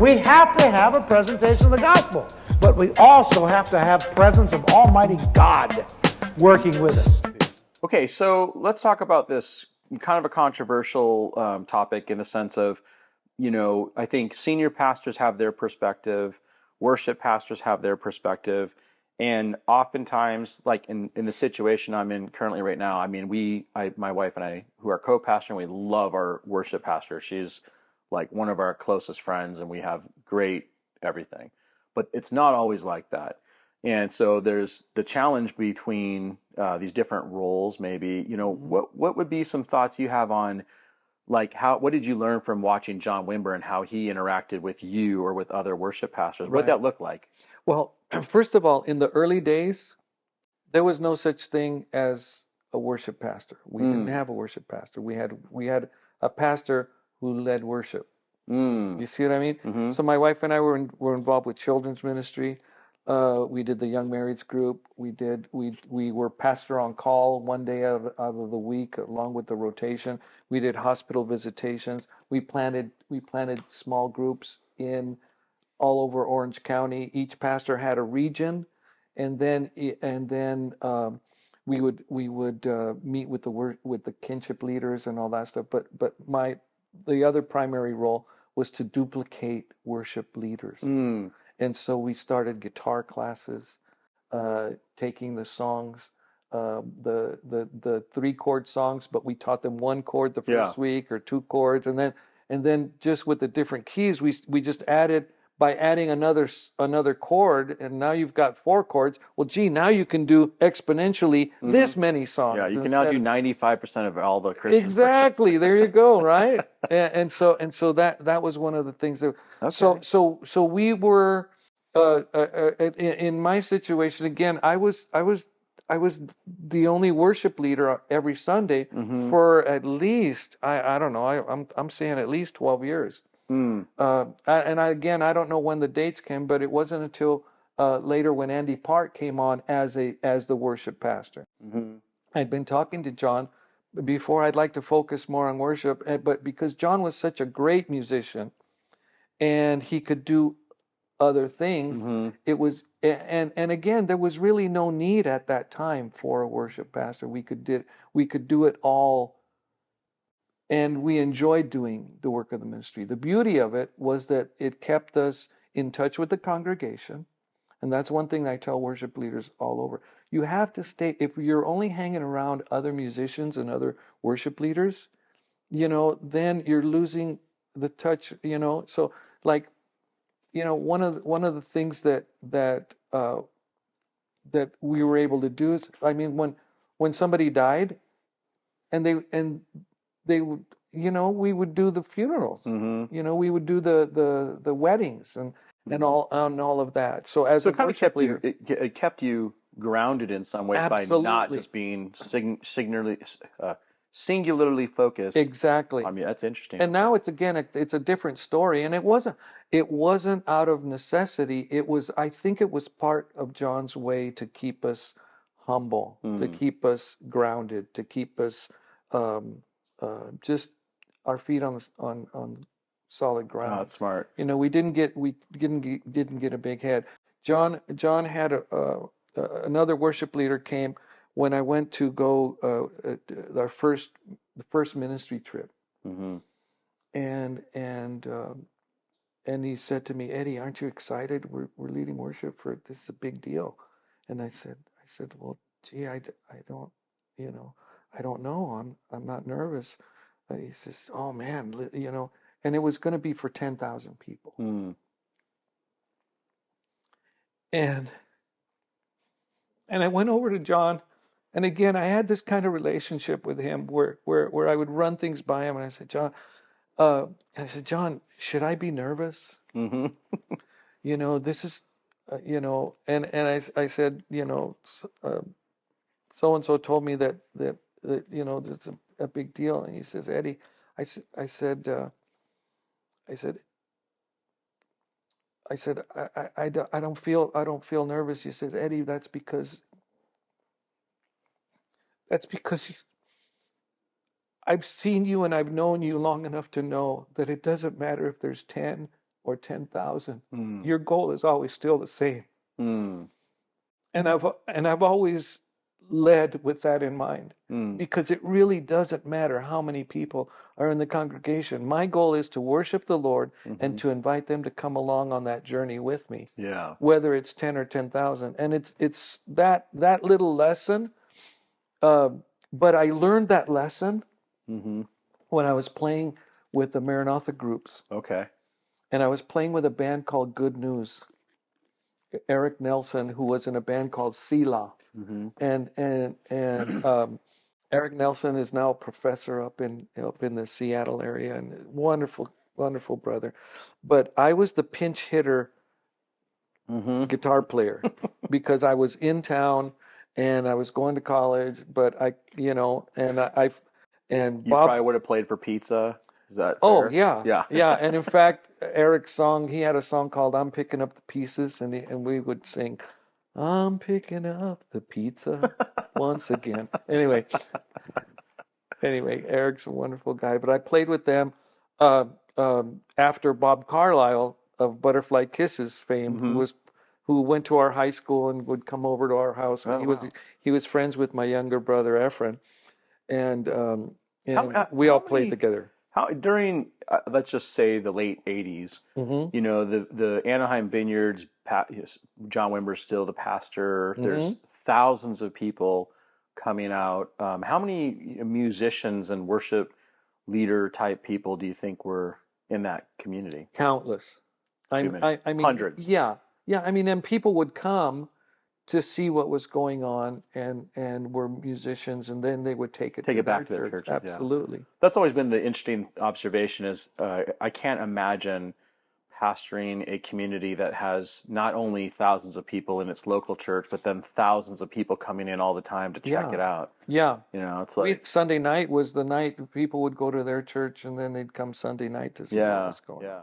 We have to have a presentation of the gospel, but we also have to have presence of Almighty God working with us. Okay, so let's talk about this kind of a controversial topic in the sense of, I think senior pastors have their perspective, worship pastors have their perspective, and oftentimes, like in the situation I'm in currently right now, I mean, my wife and I, who are co-pastor, we love our worship pastor. She's like one of our closest friends, and we have great everything. But it's not always like that. And so there's the challenge between these different roles, maybe. What would be some thoughts you have on, like, what did you learn from watching John Wimber and how he interacted with you or with other worship pastors? What did that look like? Well, first of all, in the early days, there was no such thing as a worship pastor. We didn't have a worship pastor. We had a pastor who led worship. You see what I mean? Mm-hmm. So my wife and I were involved with children's ministry. We did the young marrieds group. We were pastor on call one day out of the week, along with the rotation. We did hospital visitations. We planted small groups in all over Orange County. Each pastor had a region, and then we would meet with the kinship leaders and all that stuff. But the other primary role was to duplicate worship leaders. And so we started guitar classes, taking the songs, the 3-chord songs, but we taught them 1 chord the first week, or 2 chords, and then just with the different keys, we just added, by adding another chord, and now you've got 4 chords. Well, gee, now you can do exponentially this many songs. Yeah, you can now do 95% of all the Christian Exactly. There you go. Right. and so that was one of the things that. Okay. So we were in my situation again. I was the only worship leader every Sunday for at least I don't know. I'm saying at least 12 years. And I don't know when the dates came, but it wasn't until later when Andy Park came on as the worship pastor. I'd been talking to John before. I'd like to focus more on worship, but because John was such a great musician and he could do other things, it was and again, there was really no need at that time for a worship pastor. We could do it all. And we enjoyed doing the work of the ministry. The beauty of it was that it kept us in touch with the congregation. And that's one thing I tell worship leaders all over. You have to stay, if you're only hanging around other musicians and other worship leaders, then you're losing the touch, So like, one of the things that we were able to do is, I mean, when somebody died and they would, we would do the funerals. We would do the weddings and all of that. So as a worship leader, it kept you grounded in some ways. Absolutely. By not just being singularly focused. Exactly. I mean, that's interesting. And now it's a different story. And it wasn't out of necessity. I think it was part of John's way to keep us humble, to keep us grounded, to keep us just our feet on solid ground. Oh, that's smart. We didn't get a big head. John had another worship leader came when I went to go the first ministry trip, and he said to me, "Eddie, aren't you excited? We're leading worship for this is a big deal." And I said, "Well, gee, I don't, I don't know. I'm not nervous." He says, "Oh man, and it was going to be for 10,000 people." And I went over to John, and again, I had this kind of relationship with him where I would run things by him, and I said, "John, should I be nervous? This is, and I said, so and so told me that this is a big deal." And he says, "Eddie," I said, I don't feel nervous. He says, "Eddie, that's because I've seen you and I've known you long enough to know that it doesn't matter if there's 10 or 10,000. Your goal is always still the same. And I've always led with that in mind, because it really doesn't matter how many people are in the congregation. My goal is to worship the Lord and to invite them to come along on that journey with me. Yeah. Whether it's 10 or 10,000. And it's that little lesson. But I learned that lesson when I was playing with the Maranatha groups. Okay. And I was playing with a band called Good News. Eric Nelson, who was in a band called Selah. And Eric Nelson is now a professor up in the Seattle area, and wonderful brother. But I was the pinch hitter guitar player because I was in town and I was going to college. But you Bob probably would have played for pizza. Is that fair? Oh yeah, yeah, yeah. And in fact, Eric's song, he had a song called "I'm Picking Up the Pieces," and we would sing, "I'm picking up the pizza once again." Anyway, Eric's a wonderful guy. But I played with them after Bob Carlyle of Butterfly Kisses fame, who went to our high school and would come over to our house. He was friends with my younger brother Efren, and we all played together. How during let's just say the late '80s, the Anaheim Vineyards, John Wimber still the pastor. There's thousands of people coming out. How many musicians and worship leader type people do you think were in that community? Countless. I mean, hundreds. Yeah. I mean, and people would come to see what was going on, and were musicians, and then they would take it back to their church. Absolutely. Yeah. That's always been the interesting observation. Is I can't imagine pastoring a community that has not only thousands of people in its local church, but then thousands of people coming in all the time to check it out. Yeah. It's like Sunday night was the night people would go to their church, and then they'd come Sunday night to see what was going on.